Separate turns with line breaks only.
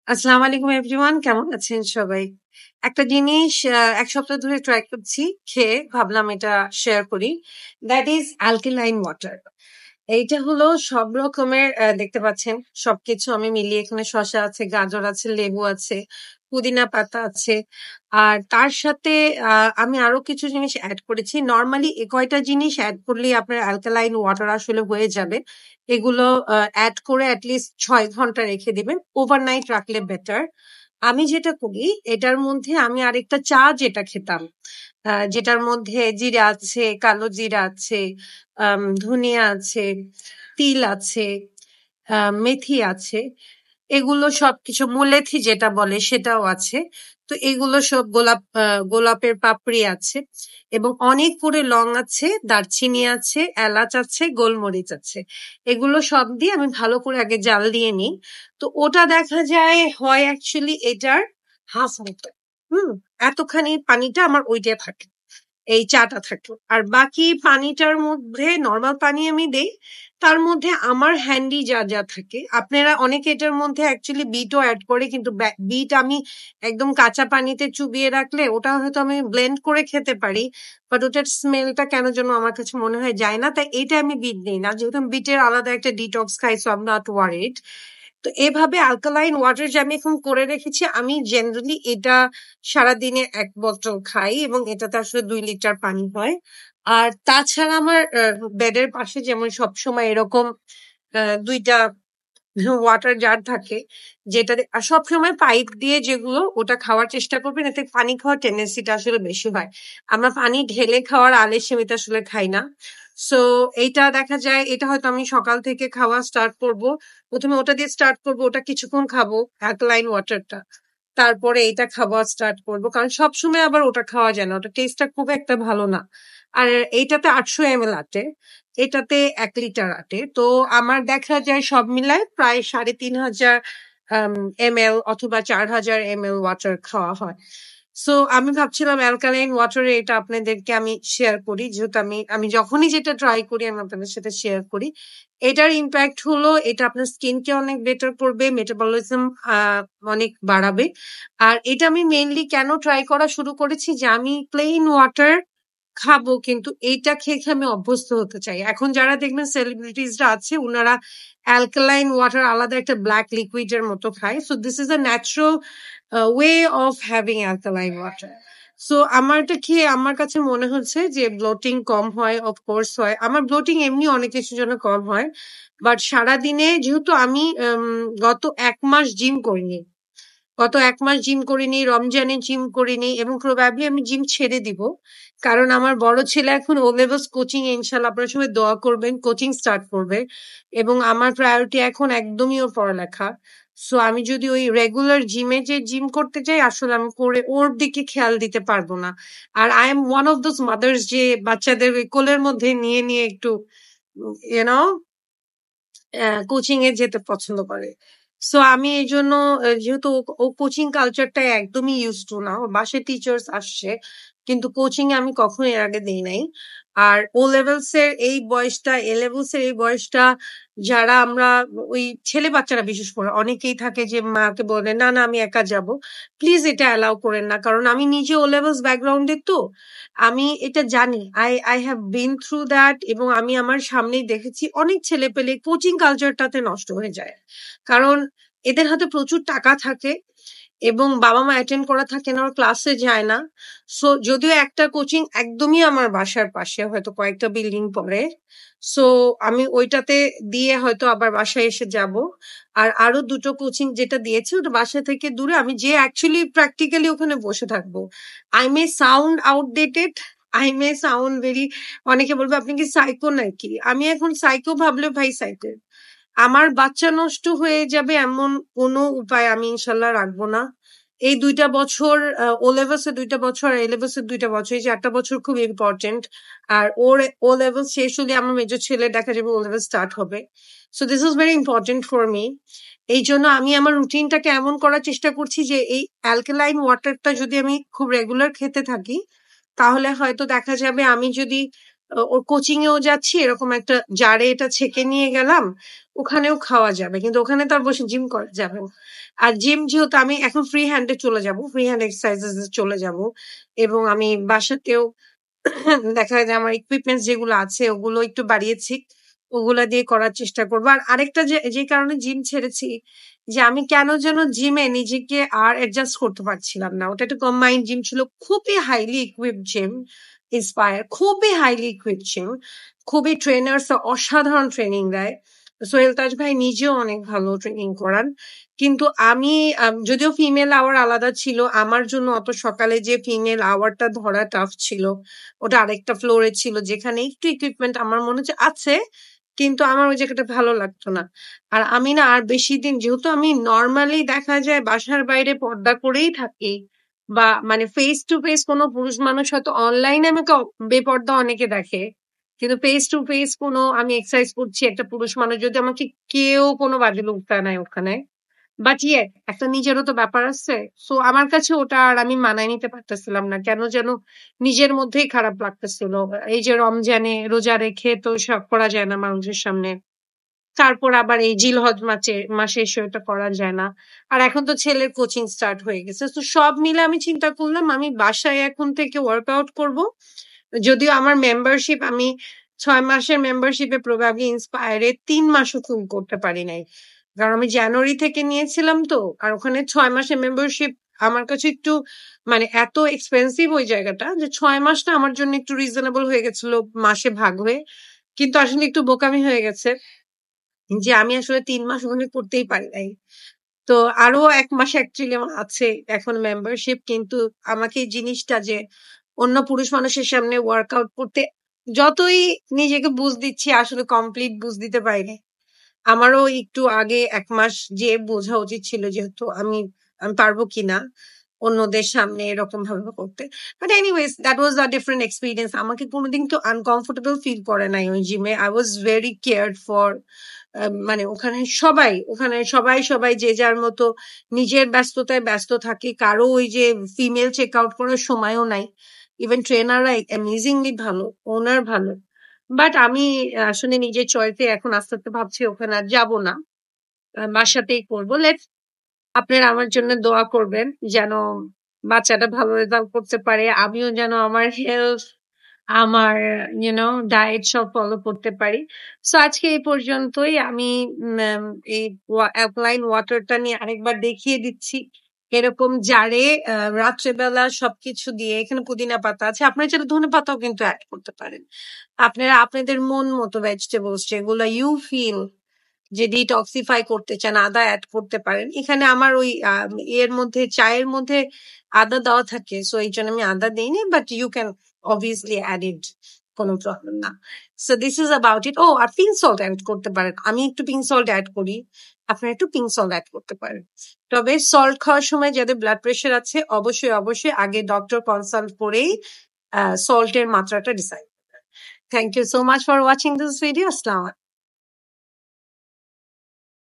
আসসালামু আলাইকুম এভরিওয়ান, কেমন আছেন সবাই? একটা জিনিস ১ সপ্তাহ ধরে ট্রাই করছি, খেয়ে ভাবলাম এটা শেয়ার করি। That is alkaline water. এইটা হলো সব রকমের দেখতে পাচ্ছেন সবকিছু আমি মিলিয়ে এখানে শসা আছে, গাজর আছে, লেবু আছে, পুদিনা পাতা আছে। আর তার সাথে আমি আরো কিছু জিনিস এড করেছি। নরমালি এ কয়টা জিনিস এড করলেই আপনার অ্যালকালাইন ওয়াটার আসলে হয়ে যাবে। এগুলো এড করে এটলিস্ট ৬ ঘন্টা রেখে দিবেন। ওভারনাইট রাখলে বেটার। আমি যেটা করি এটার মধ্যে আমি আরেকটা চা যেটা খেতাম, যেটার মধ্যে জিরা আছে, কালো জিরা আছে, ধনিয়া আছে, তিল আছে, মেথি আছে। এগুলো সবকিছু মুলেঠি যেটা বলে সেটাও আছে। তো এগুলো সব গোলাপের পাপড়ি আছে এবং অনেক করে লং আছে, দারচিনি আছে, এলাচ আছে, গোলমরিচ আছে। এগুলো সব দিয়ে আমি ভালো করে আগে জাল দিয়ে নিই। তো ওটা দেখা যায় হয় অ্যাকচুয়ালি এটার হাফ মতো। হুম, এতখানি পানিটা আমার ওইটা থাকে, এই চাটা থাকে। আর বাকি পানিটার মধ্যে নর্মাল পানি আমি দেই, তার মধ্যে আমার হ্যান্ডি যা যা থাকে। আপনারা অনেকে এটার মধ্যে অ্যাকচুয়ালি বিটও অ্যাড করে, কিন্তু বিট আমি একদম কাঁচা পানিতে চুবিয়ে রাখলে ওটা হয়তো আমি ব্লেন্ড করে খেতে পারি, বাট ওটার স্মেলটা কেন যেন আমার কাছে মনে হয় যায় না। তাই এটা আমি বিট নিই না, যেহেতু বিটের আলাদা একটা ডিটক্স খাই, so I am not worried. তো এভাবে অ্যালকালাইন ওয়াটার যে আমি এখন করে রেখেছি, আমি জেনারেলি এটা সারাদিনে ১ বোতল খাই এবং এটাতে আসলে ২ লিটার পানি হয়। আর তাছাড়া আমার বেডের পাশে যেমন সবসময় এরকম ২ টা ওয়াটার জার থাকে, যেটাতে আর সবসময় পাইপ দিয়ে যেগুলো ওটা খাওয়ার চেষ্টা করবেন, এতে পানি খাওয়ার টেন্ডেন্সিটা আসলে বেশি হয়। আমরা পানি ঢেলে খাওয়ার আলসেমি আমি এটা আসলে খাই না। সো এইটা দেখা যায়, এটা হয়তো আমি সকাল থেকে খাওয়া স্টার্ট করব। প্রথমে ওটা দিয়ে স্টার্ট করব, ওটা কিছুক্ষণ খাবো, অ্যালকালাইন ওয়াটারটা। তারপরে এটা খাওয়া স্টার্ট করব, কারণ সবসময় আবার ওটা খাওয়া যায় না, ওটা টেস্টটা খুব একটা ভালো না। আর এইটাতে ৮০০ ml আটে, এটাতে ১ লিটার আটে। তো আমার দেখা যায় সব মিলায় প্রায় ৩,৫০০ ml অথবা ৪,০০০ ml ওয়াটার খাওয়া হয়। সো আমি ভাবছিলাম অ্যালকালাইন ওয়াটারে এটা আপনাদেরকে আমি শেয়ার করি, যেহেতু আমি যখনই যেটা ট্রাই করি আমি আপনাদের সাথে শেয়ার করি। এটার ইম্প্যাক্ট হলো এটা আপনার স্কিনকে অনেক বেটার করবে, মেটাবলিজম অনেক বাড়াবে। আর এটা আমি মেইনলি কেন ট্রাই করা শুরু করেছি, যে আমি প্লেইন ওয়াটার খাবো, কিন্তু এইটা খেয়ে খেয়ে আমি অভ্যস্ত হতে চাই। এখন যারা দেখবেন সেলিব্রিটিসরা আছে, উনারা অ্যালকালাইন ওয়াটার আলাদা একটা ব্ল্যাক লিকুইড এর মতো খায়। So this is a natural way of having alkaline water. So আমার এটা খেয়ে আমার কাছে মনে হচ্ছে যে ব্লোটিং কম হয়, অফকোর্স হয়। আমার ব্লোটিং এমনি অনেক কিছুর জন্য কম হয়, বাট সারাদিনে যেহেতু আমি গত ১ মাস জিম করিনি, গত ১ মাস জিম করিনি, রমজানে জিম করিনি এবং প্রবাবলি আমি জিম ছেড়ে দিব। কারণ আমার বড় ছেলে এখন ও লেভেলস কোচিং এ, ইনশাআল্লাহ আপনারা সবাই দোয়া করবেন, কোচিং স্টার্ট করবে এবং আমার প্রায়োরিটি এখন একদমই ওর পড়ালেখা। সো আমি যদি ওই রেগুলার জিমে যে জিম করতে যাই, আসলে আমি করে ওর দিকে খেয়াল দিতে পারবো না। আর I am one of those mothers যে বাচ্চাদের ওই কোলের মধ্যে নিয়ে নিয়ে একটু ইউ নো কোচিং এ যেতে পছন্দ করে। সো আমি এই জন্য যেহেতু ও কোচিং কালচারটা একদমই ইউজ টু না, ওর বাসায় টিচার্স আসছে, কিন্তু কোচিং এ আমি কখনো এর আগে দেই নাই। আর ও লেভেলস এর এই বয়সটা, এ লেভেলস এর এই বয়সটা, যারা আমরা ওই ছেলে বাচ্চারা বিশেষ করে অনেকেই থাকে যে মাকে বলে না না আমি একা যাব। প্লিজ এটা অ্যালাউ করেন না, কারণ আমি নিজে ও লেভেলস ব্যাকগ্রাউন্ডের, তো আমি এটা জানি। I have been through that এবং আমি আমার সামনেই দেখেছি অনেক ছেলেপেলে কোচিং কালচারটাতে নষ্ট হয়ে যায়। কারণ এদের হাতে প্রচুর টাকা থাকে এবং বাবা-মা অ্যাটেন্ড করা থাকে না, ওরা ক্লাসে যায় না। সো যদিও একটা কোচিং একদমই আমার বাসার পাশে, হয়তো কয়েকটা বিল্ডিং পরে। সো আমি ওইটাতে দিয়ে হয়তো আবার বাসায় এসে যাব। আর আরো ২ টো কোচিং যেটা দিয়েছে ওটা বাসা থেকে দূরে, আমি যেয়ে অ্যাকচুয়ালি প্র্যাকটিক্যালি ওখানে বসে থাকবো। I may sound outdated, I may sound very, অনেকে বলবে আপনি কি সাইকো নাকি? আমি এখন সাইকো ভাবলে ভাই সাইকো। আমার বাচ্চা নষ্ট হয়ে যাবে এমন কোনো উপায় আমি ইনশাল্লাহ রাখবো না। এই ২ টা বছর ও লেভেলস এর ২ টা বছর, এ লেভেলস এর ২ টা বছর, এই ৪ টা বছর খুব ইম্পর্টেন্ট। আর ওর ও লেভেল শেষ হলে আমার মেজর ছেলে দেখা যাবে ও লেভেল স্টার্ট হবে। So this is very important for me. এই জন্য আমি আমার রুটিনটাকে এমন করার চেষ্টা করছি যে এই অ্যালকালাইন ওয়াটারটা যদি আমি খুব রেগুলার খেতে থাকি, তাহলে হয়তো দেখা যাবে আমি যদি ওর কোচিং এও যাচ্ছি, এরকম একটা জারে এটা ছেঁকে নিয়ে গেলাম, ওখানেও খাওয়া যাবে, কিন্তু ওখানে তো আর বসে জিম করা যাবে না। আর জিম যেহেতু আমি এখন ফ্রি হ্যান্ডে চলে যাব, ফ্রি হ্যান্ড এক্সারসাইজেস চলে যাব, এবং আমি বাসাতেও দেখা যায় যে আমার ইকুইপমেন্টস যেগুলো আছে ওগুলো একটু বাড়িয়েছি, ওগুলা দিয়ে করার চেষ্টা করবো। আর আরেকটা যে কারণে জিম ছেড়েছি, যে আমি কেন যেন জিমে নিজেকে আর অ্যাডজাস্ট করতে পারছিলাম না। ওটা একটা কম্বাইন্ড জিম ছিল, খুবই হাইলি ইকুইপড জিম, ইন্সপায়ার, খুবই হাইলি ইকুইপড জিম, খুবই ট্রেনার্স অসাধারণ ট্রেনিং দেয়। সোহেল তাজ ভাই নিজেও অনেক ভালো ট্রেনিং করান। কিন্তু আমি যদিও ফিমেল আওয়ার আলাদা ছিল, আমার জন্য অত সকালে যে ফিমেল আওয়ারটা ধরা টাফ ছিল। ওটা আরেকটা ফ্লোরে ছিল, যেখানে একটু ইকুইপমেন্ট আমার মনে হচ্ছে আছে, কিন্তু আমার ওই জায়গাটা ভালো লাগতো না। আর আমি না আর বেশি দিন, যেহেতু আমি নর্মালি দেখা যায় বাসার বাইরে পর্দা করেই থাকি, বা মানে ফেস টু ফেস কোনো পুরুষ মানুষ হয়তো অনলাইনে আমাকে বেপর্দা অনেকে দেখে, কিন্তু ফেস টু ফেস কোনো আমি এক্সারসাইজ করছি একটা পুরুষ মানুষ যদি আমাকে কেউ কোনো বাজে লোক নাই ওখানে, বাট ইয়ে একটা নিজেরও তো ব্যাপার আছে। সো আমার কাছে ওটা আর আমি মানায় নিতে পারতেছিলাম না, কেন যেন নিজের মধ্যেই খারাপ লাগতেছিল। এই যে রমজানে রোজা রেখে তো সব করা যায় না মানুষের সামনে, তারপর আবার এই জিলহজ মাসে এসে ওটা করা যায় না। আর এখন তো ছেলের কোচিং স্টার্ট হয়ে গেছে, তো সব মিলে আমি চিন্তা করলাম আমি বাসায় এখন থেকে ওয়ার্কআউট করব। যদিও আমার মেম্বারশিপ আমি 6 মাসের মেম্বারশিপে প্রবাবলি ইন্সপায়ারে 3 মাসও ফুল করতে পারি নাই, কারণ আমি জানুয়ারি থেকে নিয়েছিলাম তো। আর ওখানে 6 মাসের মেম্বারশিপ আমার কাছে একটু মানে এত এক্সপেন্সিভ ওই জায়গাটা, যে 6 মাসটা আমার জন্য একটু রিজনেবল হয়ে গেছিল মাসে ভাগ হয়ে। কিন্তু আসলে একটু বোকামি হয়ে গেছে, যে আমি আসলে 3 মাস ওখানে করতেই পারি নাই। তো আরো 1 মাস অ্যাকচুয়ালি আমার আছে এখন মেম্বারশিপ, কিন্তু আমাকে এই জিনিসটা যে অন্য পুরুষ মানুষের সামনে ওয়ার্কআউট করতে যতই নিজেকে বুঝ দিচ্ছি, আসলে কমপ্লিট বুঝ দিতে পারিনি। আমারও একটু আগে 1 মাস যে বোঝা উচিত ছিল, যেহেতু আমি আমি পারবো কিনা অন্যদের সামনে এরকম ভাবে করতে। But anyways that was a different experience. আমাকে কোনোদিন কেউ আনকমফোর্টেবল ফিল করে নাই ওই জিমে। I was very cared for. মানে ওখানে সবাই যে যার মতো নিজের ব্যস্ততায় ব্যস্ত থাকে, কারো ওই যে ফিমেল চেক আউট করার সময়ও নাই। ইভেন ট্রেনাররা অ্যামেজিংলি ভালো, ওনার ভালো। বাট আমি আসলে নিজের চয়েসে এখন আস্তে আস্তে ভাবছি ওখানে আর যাবো না, বাসাতেই করবো। আপনারা আমার জন্য দোয়া করবেন যেন বাচ্চাটা ভালো রেজাল্ট করতে পারে, আমিও যেন আমার হেলথ, আমার ডায়েট সব ফলো করতে পারি। সো আজকে এই পর্যন্তই। আমি এই অ্যালকালাইন ওয়াটারটা নিয়ে আরেকবার দেখিয়ে দিচ্ছি, এরকম জারে রাত্রেবেলা সবকিছু দিয়ে, এখানে পুদিনা পাতা আছে, আপনারা চাইলে ধনে পাতাও কিন্তু অ্যাড করতে পারেন। আপনারা আপনাদের মন মতো ভেজিটেবলস যেগুলো ইউ ফিল যে ডিটক্সিফাই করতে চান, আদা অ্যাড করতে পারেন। এখানে আমার ওই এর মধ্যে চায়ের মধ্যে আদা দেওয়া থাকে, সো এই জন্য আমি আদা দিইনি, but you can obviously add it, কোনো প্রবলেম না। So this is about it. ও আর পিঙ্ক সল্ট অ্যাড করতে পারেন, আমি একটু পিঙ্ক সল্ট অ্যাড করি, আপনারা একটু পিঙ্ক সল্ট অ্যাড করতে পারেন। তবে সল্ট খাওয়ার সময় যাদের ব্লাড প্রেশার আছে অবশ্যই অবশ্যই আগে ডক্টর কনসাল্ট করেই সল্টের মাত্রাটা decide. Thank you so much for watching this video. আসসালাম।